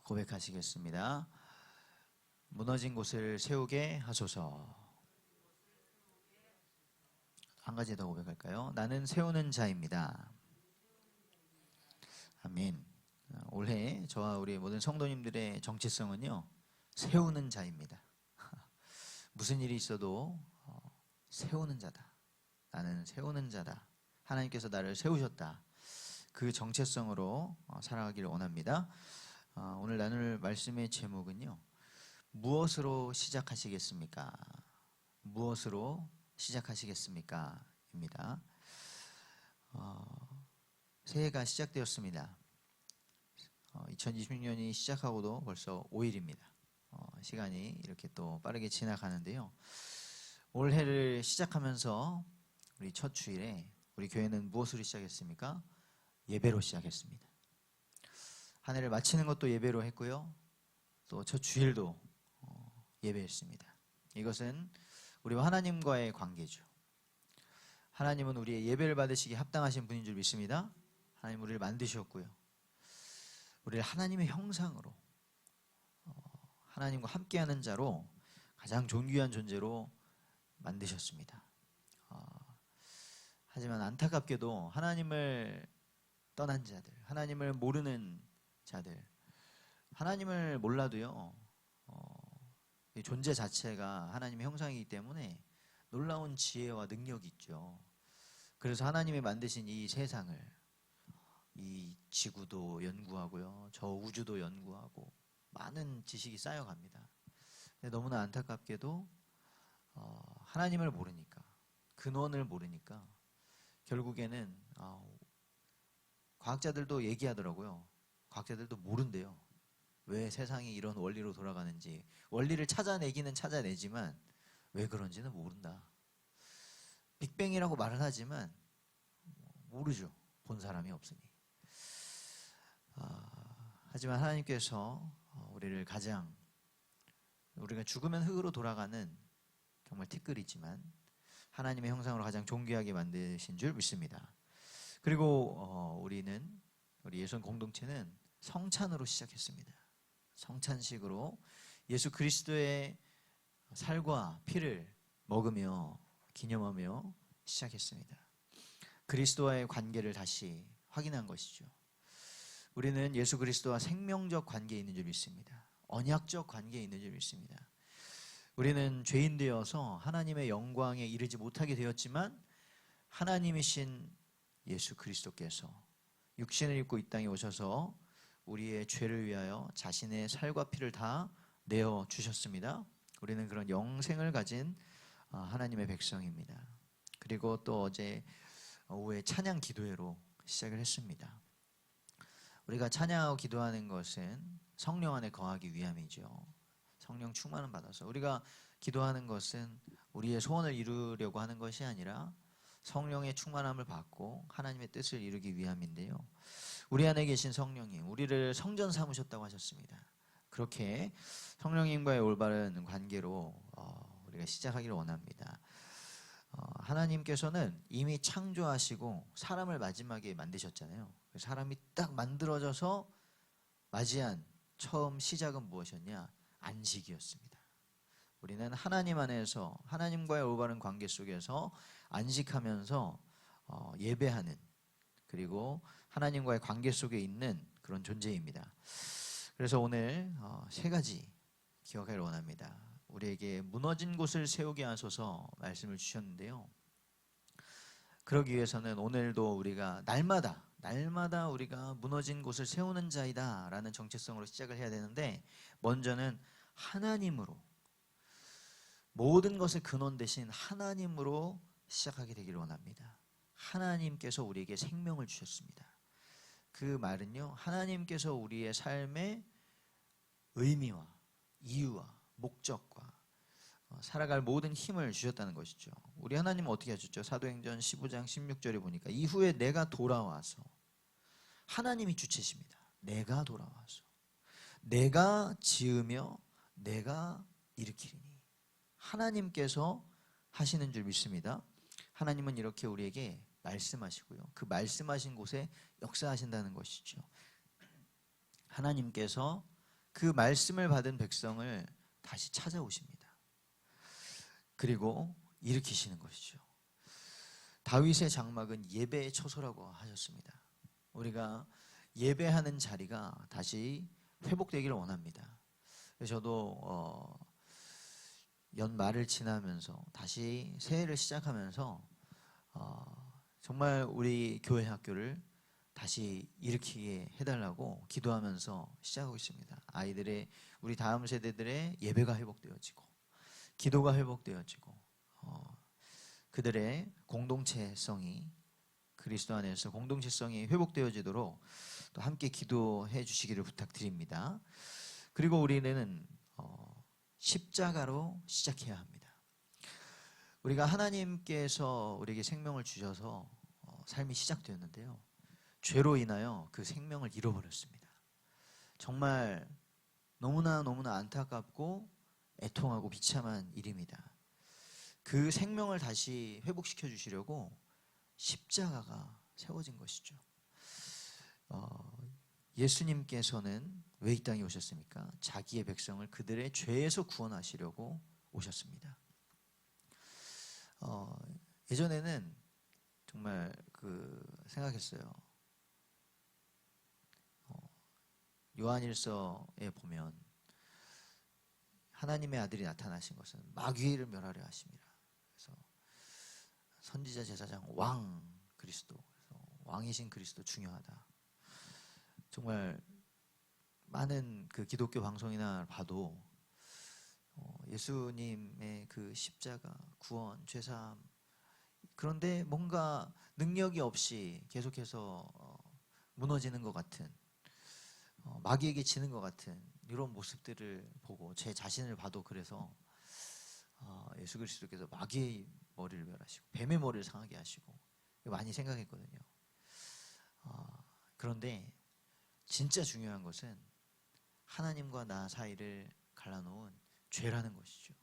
고백하시겠습니다. 무너진 곳을 세우게 하소서. 한 가지 더 고백할까요? 나는 세우는 자입니다. 아멘. 올해 저와 우리 모든 성도님들의 정체성은요, 세우는 자입니다. 무슨 일이 있어도 세우는 자다. 나는 세우는 자다. 하나님께서 나를 세우셨다. 그 정체성으로 살아가기를 원합니다. 오늘 나눌 말씀의 제목은요, 무엇으로 시작하시겠습니까? 무엇으로 시작하시겠습니까? 입니다. 새해가 시작되었습니다. 2026년이 시작하고도 벌써 5일입니다. 시간이 이렇게 또 빠르게 지나가는데요. 올해를 시작하면서 우리 첫 주일에 우리 교회는 무엇으로 시작했습니까? 예배로 시작했습니다. 한 해를 마치는 것도 예배로 했고요. 또 첫 주일도 예배했습니다. 이것은 우리와 하나님과의 관계죠. 하나님은 우리의 예배를 받으시기에 합당하신 분인 줄 믿습니다. 하나님 우리를 만드셨고요. 우리를 하나님의 형상으로 하나님과 함께하는 자로 가장 존귀한 존재로 만드셨습니다. 하지만 안타깝게도 하나님을 떠난 자들, 하나님을 모르는 자들, 하나님을 몰라도요, 존재 자체가 하나님의 형상이기 때문에 놀라운 지혜와 능력이 있죠. 그래서 하나님이 만드신 이 세상을, 이 지구도 연구하고요, 저 우주도 연구하고 많은 지식이 쌓여갑니다. 근데 너무나 안타깝게도 하나님을 모르니까, 근원을 모르니까 결국에는 과학자들도 얘기하더라고요. 과학자들도 모른대요. 왜 세상이 이런 원리로 돌아가는지. 원리를 찾아내기는 찾아내지만 왜 그런지는 모른다. 빅뱅이라고 말을 하지만 모르죠. 본 사람이 없으니. 하지만 하나님께서 우리가 죽으면 흑으로 돌아가는 정말 티끌이지만 하나님의 형상으로 가장 존귀하게 만드신 줄 믿습니다. 그리고 우리 예손 공동체는 성찬으로 시작했습니다. 성찬식으로 예수 그리스도의 살과 피를 먹으며 기념하며 시작했습니다. 그리스도와의 관계를 다시 확인한 것이죠. 우리는 예수 그리스도와 생명적 관계에 있는 줄 믿습니다. 언약적 관계에 있는 줄 믿습니다. 우리는 죄인 되어서 하나님의 영광에 이르지 못하게 되었지만 하나님이신 예수 그리스도께서 육신을 입고 이 땅에 오셔서 우리의 죄를 위하여 자신의 살과 피를 다 내어 주셨습니다. 우리는 그런 영생을 가진 하나님의 백성입니다. 그리고 또 어제 오후에 찬양 기도회로 시작을 했습니다. 우리가 찬양하고 기도하는 것은 성령 안에 거하기 위함이죠. 성령 충만을 받아서 우리가 기도하는 것은 우리의 소원을 이루려고 하는 것이 아니라 성령의 충만함을 받고 하나님의 뜻을 이루기 위함인데요. 우리 안에 계신 성령님, 우리를 성전 삼으셨다고 하셨습니다. 그렇게 성령님과의 올바른 관계로 우리가 시작하기를 원합니다. 하나님께서는 이미 창조하시고 사람을 마지막에 만드셨잖아요. 사람이 딱 만들어져서 맞이한 처음 시작은 무엇이었냐? 안식이었습니다. 우리는 하나님 안에서 하나님과의 올바른 관계 속에서 안식하면서 예배하는, 그리고 하나님과의 관계 속에 있는 그런 존재입니다. 그래서 오늘 세 가지 기억하기를 원합니다. 우리에게 무너진 곳을 세우게 하소서 말씀을 주셨는데요. 그러기 위해서는 오늘도 우리가 날마다 우리가 무너진 곳을 세우는 자이다 라는 정체성으로 시작을 해야 되는데, 먼저는 하나님으로, 모든 것의 근원 되신 하나님으로 시작하게 되기를 원합니다. 하나님께서 우리에게 생명을 주셨습니다. 그 말은요, 하나님께서 우리의 삶의 의미와 이유와 목적과 살아갈 모든 힘을 주셨다는 것이죠. 우리 하나님은 어떻게 하셨죠? 사도행전 15장 16절에 보니까 이후에 내가 돌아와서, 하나님이 주체십니다. 내가 돌아와서 내가 지으며 내가 일으키리니, 하나님께서 하시는 줄 믿습니다. 하나님은 이렇게 우리에게 말씀하시고요, 그 말씀하신 곳에 역사하신다는 것이죠. 하나님께서 그 말씀을 받은 백성을 다시 찾아오십니다. 그리고 일으키시는 것이죠. 다윗의 장막은 예배의 처소라고 하셨습니다. 우리가 예배하는 자리가 다시 회복되기를 원합니다. 저도 연말을 지나면서 다시 새해를 시작하면서 정말 우리 교회 학교를 다시 일으키게 해달라고 기도하면서 시작하고 있습니다. 아이들의, 우리 다음 세대들의 예배가 회복되어지고 기도가 회복되어지고 그들의 공동체성이, 그리스도 안에서 공동체성이 회복되어지도록 또 함께 기도해 주시기를 부탁드립니다. 그리고 우리는 십자가로 시작해야 합니다. 우리가 하나님께서 우리에게 생명을 주셔서 삶이 시작되었는데요, 죄로 인하여 그 생명을 잃어버렸습니다. 정말 너무나 안타깝고 애통하고 비참한 일입니다. 그 생명을 다시 회복시켜 주시려고 십자가가 세워진 것이죠. 예수님께서는 왜 이 땅에 오셨습니까? 자기의 백성을 그들의 죄에서 구원하시려고 오셨습니다. 예전에는 정말 생각했어요. 요한일서에 보면 하나님의 아들이 나타나신 것은 마귀를 멸하려 하심이라. 그래서 선지자, 제사장, 왕 그리스도, 그래서 왕이신 그리스도 중요하다. 정말 많은 그 기독교 방송이나 봐도 예수님의 그 십자가, 구원, 죄사함, 그런데 뭔가 능력이 없이 계속해서 무너지는 것 같은, 마귀에게 지는 것 같은 이런 모습들을 보고 제 자신을 봐도 그래서 예수 그리스도께서 마귀의 머리를 멸하시고 뱀의 머리를 상하게 하시고 많이 생각했거든요. 그런데 진짜 중요한 것은 하나님과 나 사이를 갈라놓은 죄라는 것이죠.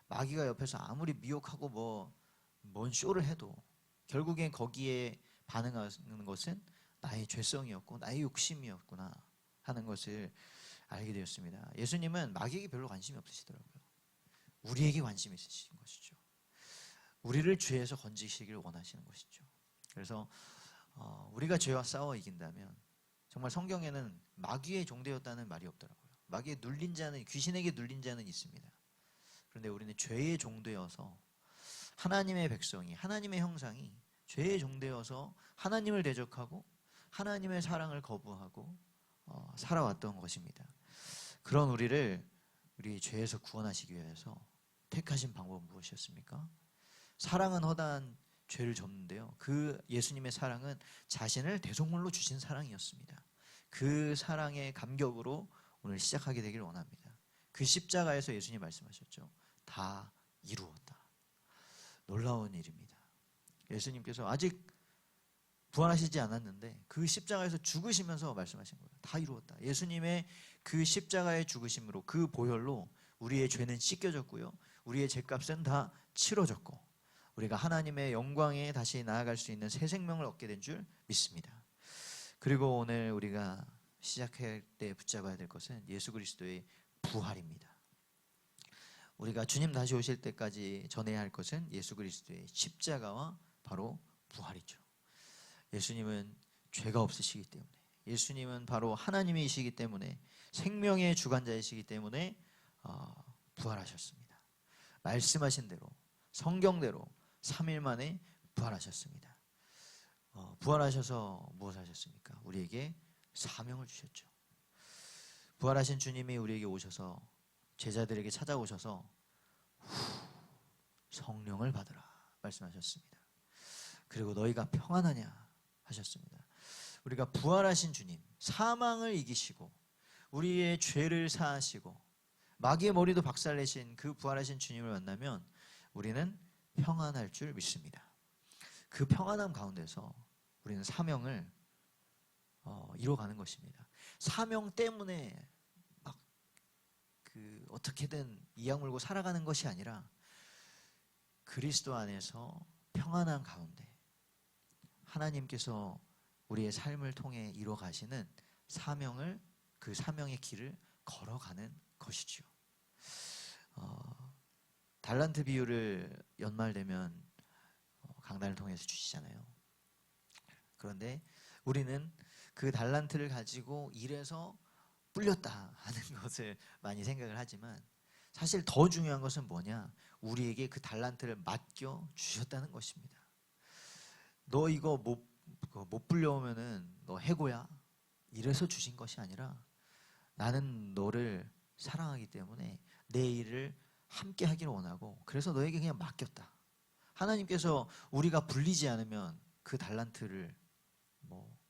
마귀가 옆에서 아무리 미혹하고 뭔 쇼를 해도 결국엔 거기에 반응하는 것은 나의 죄성이었고 나의 욕심이었구나 하는 것을 알게 되었습니다. 예수님은 마귀에게 별로 관심이 없으시더라고요. 우리에게 관심이 있으신 것이죠. 우리를 죄에서 건지시기를 원하시는 것이죠. 그래서 우리가 죄와 싸워 이긴다면, 정말 성경에는 마귀의 종되었다는 말이 없더라고요. 마귀에 눌린 자는, 귀신에게 눌린 자는 있습니다. 그런데 우리는 죄의 종되어서, 하나님의 백성이, 하나님의 형상이 죄의 종되어서 하나님을 대적하고 하나님의 사랑을 거부하고 살아왔던 것입니다. 그런 우리를 우리 죄에서 구원하시기 위해서 택하신 방법은 무엇이었습니까? 사랑은 허다한 죄를 졌는데요, 그 예수님의 사랑은 자신을 대속물로 주신 사랑이었습니다. 그 사랑의 감격으로 오늘 시작하게 되길 원합니다. 그 십자가에서 예수님 말씀하셨죠. 다 이루었다. 놀라운 일입니다. 예수님께서 아직 부활하시지 않았는데 그 십자가에서 죽으시면서 말씀하신 거예요. 다 이루었다. 예수님의 그 십자가의 죽으심으로, 그 보혈로 우리의 죄는 씻겨졌고요, 우리의 죄값은 다 치러졌고 우리가 하나님의 영광에 다시 나아갈 수 있는 새 생명을 얻게 된 줄 믿습니다. 그리고 오늘 우리가 시작할 때 붙잡아야 될 것은 예수 그리스도의 부활입니다. 우리가 주님 다시 오실 때까지 전해야 할 것은 예수 그리스도의 십자가와 바로 부활이죠. 예수님은 죄가 없으시기 때문에, 예수님은 바로 하나님이시기 때문에, 생명의 주관자이시기 때문에 부활하셨습니다. 말씀하신 대로, 성경대로 3일 만에 부활하셨습니다. 부활하셔서 무엇을 하셨습니까? 우리에게 사명을 주셨죠. 부활하신 주님이 우리에게 오셔서, 제자들에게 찾아오셔서 성령을 받으라 말씀하셨습니다. 그리고 너희가 평안하냐 하셨습니다. 우리가 부활하신 주님, 사망을 이기시고 우리의 죄를 사하시고 마귀의 머리도 박살내신 그 부활하신 주님을 만나면 우리는 평안할 줄 믿습니다. 그 평안함 가운데서 우리는 사명을 이뤄가는 것입니다. 사명 때문에 막 어떻게든 이악 물고 살아가는 것이 아니라 그리스도 안에서 평안한 가운데 하나님께서 우리의 삶을 통해 이뤄가시는 사명을, 그 사명의 길을 걸어가는 것이죠. 달란트 비유를 연말 되면 강단을 통해서 주시잖아요. 그런데 우리는 그 달란트를 가지고 일해서 불렸다 하는 것을 많이 생각을 하지만 사실 더 중요한 것은 뭐냐? 우리에게 그 달란트를 맡겨 주셨다는 것입니다. 너 이거 못 불려오면은 너 해고야. 이래서 주신 것이 아니라 나는 너를 사랑하기 때문에 내 일을 함께 하기를 원하고 그래서 너에게 그냥 맡겼다. 하나님께서 우리가 불리지 않으면 그 달란트를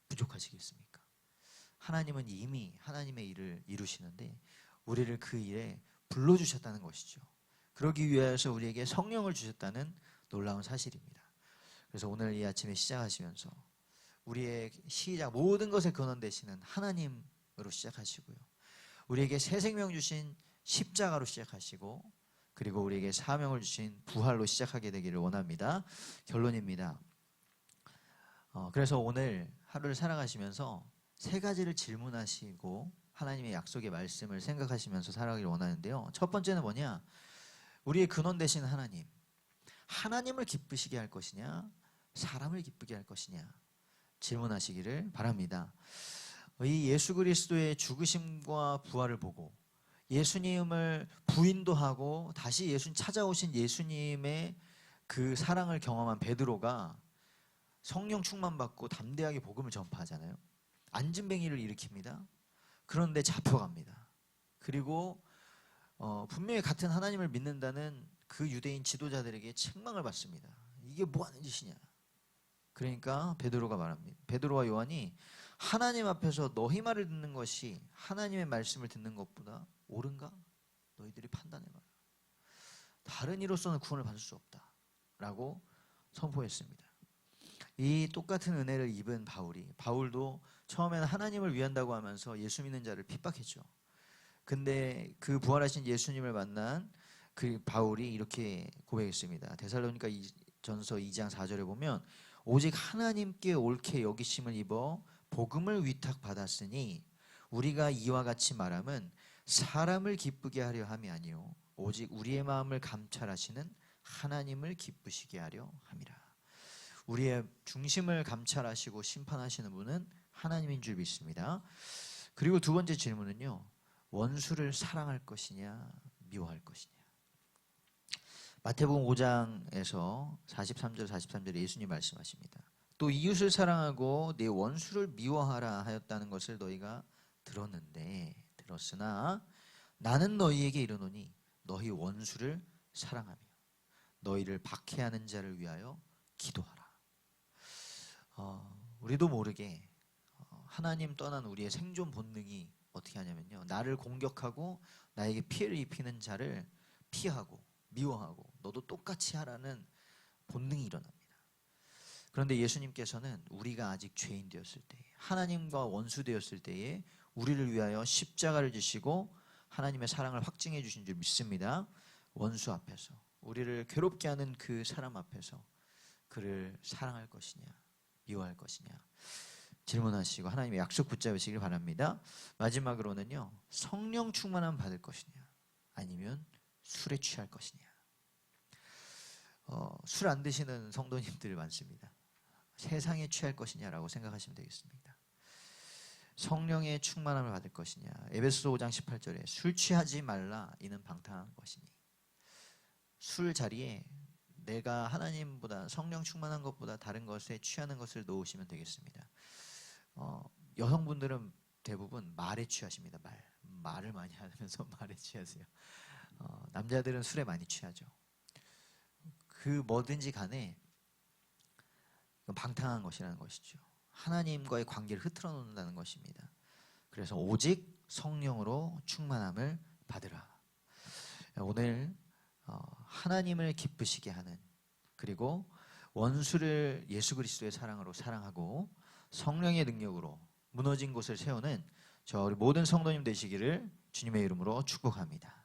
부족하시겠습니까? 하나님은 이미 하나님의 일을 이루시는데 우리를 그 일에 불러주셨다는 것이죠. 그러기 위해서 우리에게 성령을 주셨다는 놀라운 사실입니다. 그래서 오늘 이 아침에 시작하시면서 우리의 시작 모든 것의 근원 되시는 하나님으로 시작하시고요. 우리에게 새 생명 주신 십자가로 시작하시고 그리고 우리에게 사명을 주신 부활로 시작하게 되기를 원합니다. 결론입니다. 그래서 오늘 하루를 살아가시면서 세 가지를 질문하시고 하나님의 약속의 말씀을 생각하시면서 살아가기를 원하는데요. 첫 번째는 뭐냐? 우리의 근원 되신 하나님. 하나님을 기쁘시게 할 것이냐? 사람을 기쁘게 할 것이냐? 질문하시기를 바랍니다. 이 예수 그리스도의 죽으심과 부활을 보고 예수님을 부인도 하고 다시 예수님 찾아오신 예수님의 그 사랑을 경험한 베드로가 성령 충만받고 담대하게 복음을 전파하잖아요. 안진뱅이를 일으킵니다. 그런데 잡혀갑니다. 그리고 분명히 같은 하나님을 믿는다는 그 유대인 지도자들에게 책망을 받습니다. 이게 뭐 하는 짓이냐? 그러니까 베드로가 말합니다. 베드로와 요한이 하나님 앞에서 너희 말을 듣는 것이 하나님의 말씀을 듣는 것보다 옳은가? 너희들이 판단해봐라. 다른 이로서는 구원을 받을 수 없다 라고 선포했습니다. 이 똑같은 은혜를 입은 바울도 처음에는 하나님을 위한다고 하면서 예수 믿는 자를 핍박했죠. 근데 그 부활하신 예수님을 만난 그 바울이 이렇게 고백했습니다. 데살로니가 전서 2장 4절에 보면 오직 하나님께 옳게 여기심을 입어 복음을 위탁받았으니 우리가 이와 같이 말함은 사람을 기쁘게 하려 함이 아니요 오직 우리의 마음을 감찰하시는 하나님을 기쁘시게 하려 함이라. 우리의 중심을 감찰하시고 심판하시는 분은 하나님인 줄 믿습니다. 그리고 두 번째 질문은요. 원수를 사랑할 것이냐 미워할 것이냐. 마태복음 5장에서 43절에 예수님 말씀하십니다. 또 이웃을 사랑하고 내 원수를 미워하라 하였다는 것을 너희가 들었으나 나는 너희에게 이르노니 너희 원수를 사랑하며 너희를 박해하는 자를 위하여 기도하라. 우리도 모르게 하나님 떠난 우리의 생존 본능이 어떻게 하냐면요. 나를 공격하고 나에게 피해를 입히는 자를 피하고 미워하고 너도 똑같이 하라는 본능이 일어납니다. 그런데 예수님께서는 우리가 아직 죄인 되었을 때 하나님과 원수 되었을 때에 우리를 위하여 십자가를 지시고 하나님의 사랑을 확증해 주신 줄 믿습니다. 원수 앞에서 우리를 괴롭게 하는 그 사람 앞에서 그를 사랑할 것이냐 미워할 것이냐 질문하시고 하나님의 약속 붙잡으시길 바랍니다. 마지막으로는요. 성령 충만함 받을 것이냐 아니면 술에 취할 것이냐. 술 안 드시는 성도님들 많습니다. 세상에 취할 것이냐라고 생각하시면 되겠습니다. 성령의 충만함을 받을 것이냐. 에베소서 5장 18절에 술 취하지 말라 이는 방탕한 것이니. 술 자리에 내가 하나님보다 성령 충만한 것보다 다른 것에 취하는 것을 놓으시면 되겠습니다. 여성분들은 대부분 말에 취하십니다. 말을 많이 하면서 말에 취하세요. 남자들은 술에 많이 취하죠. 그 뭐든지 간에 방탕한 것이라는 것이죠. 하나님과의 관계를 흐트러 놓는다는 것입니다. 그래서 오직 성령으로 충만함을 받으라. 오늘 하나님을 기쁘시게 하는 그리고 원수를 예수 그리스도의 사랑으로 사랑하고 성령의 능력으로 무너진 곳을 세우는 저 우리 모든 성도님 되시기를 주님의 이름으로 축복합니다.